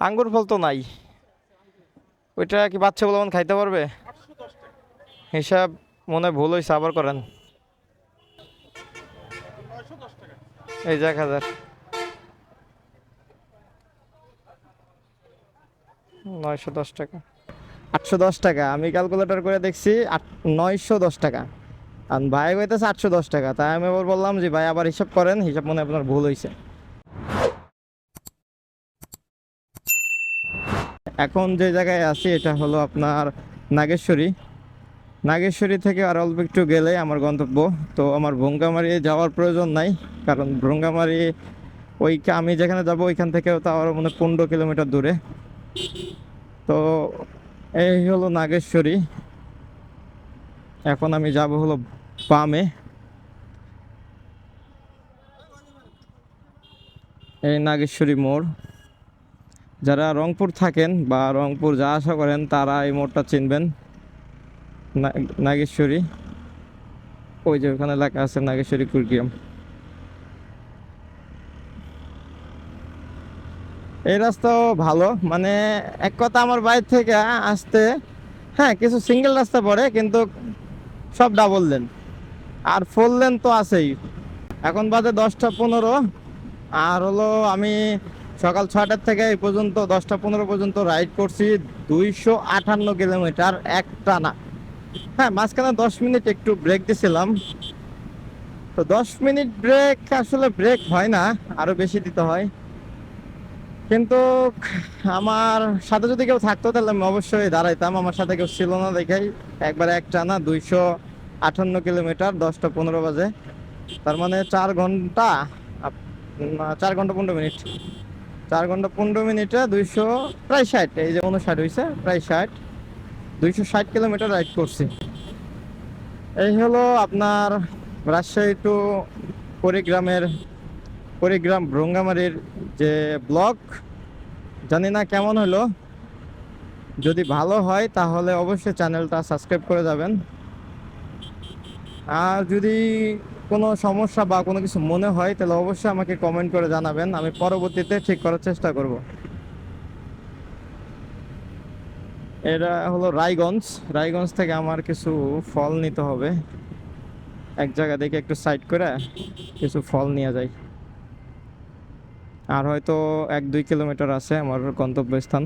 আঙ্গুর ফল তো নাই। ওইটা কি বাচ্চা বলে খাইতে পারবে? হিসাব মনে হয় ভুল হয়েছে, আবার করেন। এই যে 1,000। 910 টাকা। 810 টাকা, আমি ক্যালকুলেটর করে দেখছি 910 টাকা। আর ভাই কইতেছে 810 টাকা, তাই আমি আবার বললাম যে ভাই আবার হিসাব করেন, হিসাব মনে হয় আপনার ভুল হয়েছে। এখন যে জায়গায় আছি এটা হলো আপনার নাগেশ্বরী। নাগেশ্বরী থেকে আর অল্প একটু গেলে আমার গন্তব্য। তো আমার ভ্রঙ্গামারি যাওয়ার প্রয়োজন নাই, কারণ ভ্রঙ্গামারি ওই আমি যেখানে যাব ওইখান থেকেও তো আরও 15 কিলোমিটার দূরে। তো এই হলো নাগেশ্বরী। এখন আমি যাব হলো বামে। এই নাগেশ্বরী মোড়। যারা রংপুর থাকেন বা রংপুর যা আশা করেন তারা এই মোড়টা চিনবেন। নাগেশ্বরী, ওই যে ওখানে লেখা আছে নাগেশ্বরী কুরকিয়াম। এই রাস্তাও ভালো, মানে এক কথা আমার বাইরে থেকে আসতে, হ্যাঁ কিছু সিঙ্গেল রাস্তা পড়ে কিন্তু সব ডাবল লেন, আর ফোর লেন তো আছেই। এখন বাজে 10টা 15। আর হলো আমি সকাল 6টার থেকে এই পর্যন্ত 10টা 15 পর্যন্ত রাইড করছি 258 কিলোমিটার একটানা। হ্যাঁ, মাঝখানে 10 মিনিট একটু ব্রেক দিছিলাম। তো 10 মিনিট ব্রেক আসলে ব্রেক হয় না, আরো বেশি দিতে হয়। কিন্তু আমার সাথে যদি কেউ থাকতো তাহলে আমি অবশ্যই দাঁড়াইতাম, আমার সাথে কেউ ছিল না দেখাই একবারে একটানা 258 কিলোমিটার 10টা 15 বাজে। তার মানে 4 ঘন্টা, 4 ঘন্টা 15 মিনিট। 4 ঘন্টা 15 মিনিটে 200, প্রায় 60, এই যে 59 হয়েছে, প্রায় 60, 260 কিলোমিটার রাইড করছি। এই হলো আপনার রাজশাহী টু কুড়িগ্রামের, কুড়িগ্রাম ভ্রঙ্গামারির যে ব্লগ। জানি না কেমন হলো, যদি ভালো হয় তাহলে অবশ্যই চ্যানেলটা সাবস্ক্রাইব করে যাবেন। আর যদি কোনো সমস্যা বা কোনো কিছু মনে হয় তাহলে অবশ্যই আমাকে কমেন্ট করে জানাবেন, আমি পরবর্তীতে ঠিক করার চেষ্টা করব। এটা হলো রায়গঞ্জ। রায়গঞ্জ থেকে আমার কিছু ফল নিতে হবে। এক জায়গা দেখে একটু সাইড করে কিছু ফল নিয়ে যাই। আর হয়তো 1-2 কিলোমিটার আছে আমার গন্তব্যস্থান।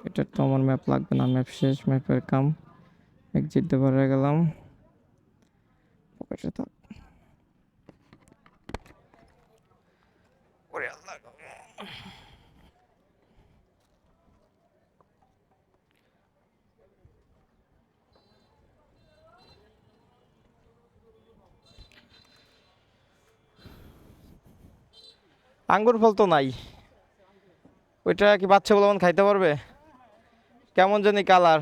এটা তো আমার ম্যাপ লাগবে না, ম্যাপ শেষ, ম্যাপের কাম। এক্সিট দিয়ে পরে গেলাম, পকেটে থাক। ওরে আল্লাহ। আঙ্গুর ফল তো নাই। ওইটা কি বাচ্চা বলে খাইতে পারবে? কেমন জানি কালার।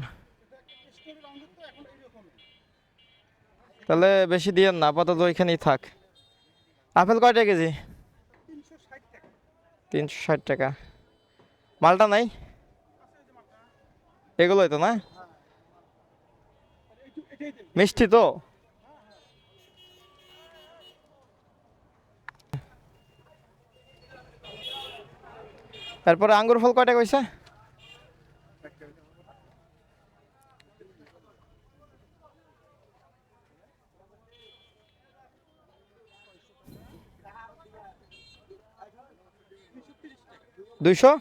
তাহলে বেশি দিয়েন না, আপাতত ওইখানেই থাক। আপেল কয়টা কেজি? 360 টাকা। মালটা নাই? এগুলোই তো না? মিষ্টি তো? তারপরে আঙ্গুর ফল কয়টা কইছে? 200,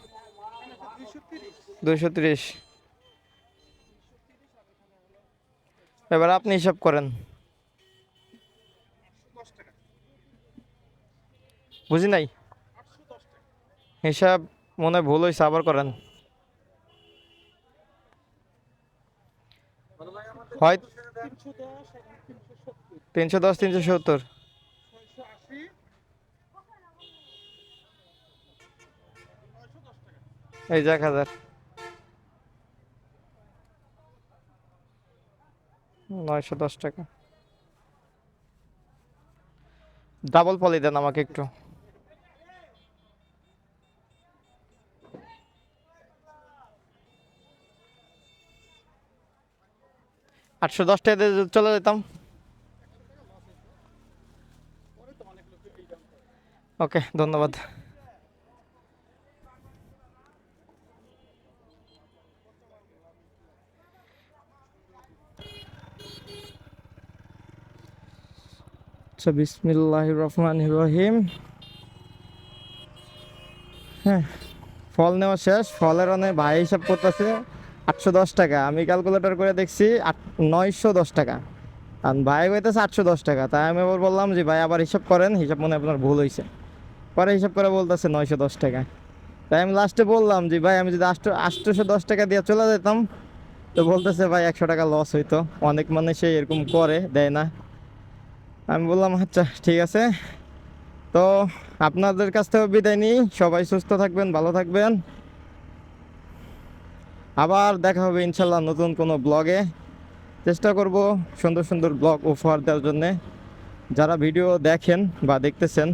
230। এবার আপনি হিসাব করেন। বুঝি নাই। হিসাব মনে হয় ভুল হয়েছে, আবার করেন। হয় 310, 370। এই যে 1,000। 910 টাকা। ডাবল পলি দেন আমাকে একটু। 810 টাকা দিয়ে যদি চলে যেতাম। ওকে, ধন্যবাদ। আচ্ছা, বিসমিল্লাহির রহমানির রহিম। হ্যাঁ, ফল নেওয়া শেষ। ফলের অনেক ভাই হিসাব করতেছে 810 টাকা। আমি ক্যালকুলেটর করে দেখছি 910 টাকা। আর ভাই কইতেছে 810 টাকা। তাই আমি আবার বললাম যে ভাই আবার হিসাব করেন, হিসাব মনে হয় আপনার ভুল হয়েছে। পরে হিসাব করে বলতেছে 910 টাকা। তাই আমি লাস্টে বললাম যে ভাই আমি যদি 810 টাকা দিয়ে চলে যেতাম, তো বলতেছে ভাই 100 টাকা লস হইতো। অনেক মানুষে এরকম করে, দেয় না। আমি বললাম আচ্ছা ঠিক আছে। তো আপনাদের কাছ থেকে বিদায় নিই। সবাই সুস্থ থাকবেন, ভালো থাকবেন। আবার দেখা হবে ইনশাল্লাহ নতুন কোনো ব্লগে। চেষ্টা করব সুন্দর সুন্দর ব্লগ উপহার দেওয়ার জন্যে। যারা ভিডিও দেখেন বা দেখতেছেন,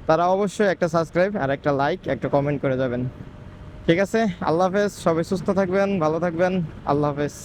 তারা অবশ্যই একটা সাবস্ক্রাইব আর একটা লাইক, একটা কমেন্ট করে যাবেন। ঠিক আছে, আল্লাহ হাফেজ। সবাই সুস্থ থাকবেন, ভালো থাকবেন। আল্লাহ হাফেজ।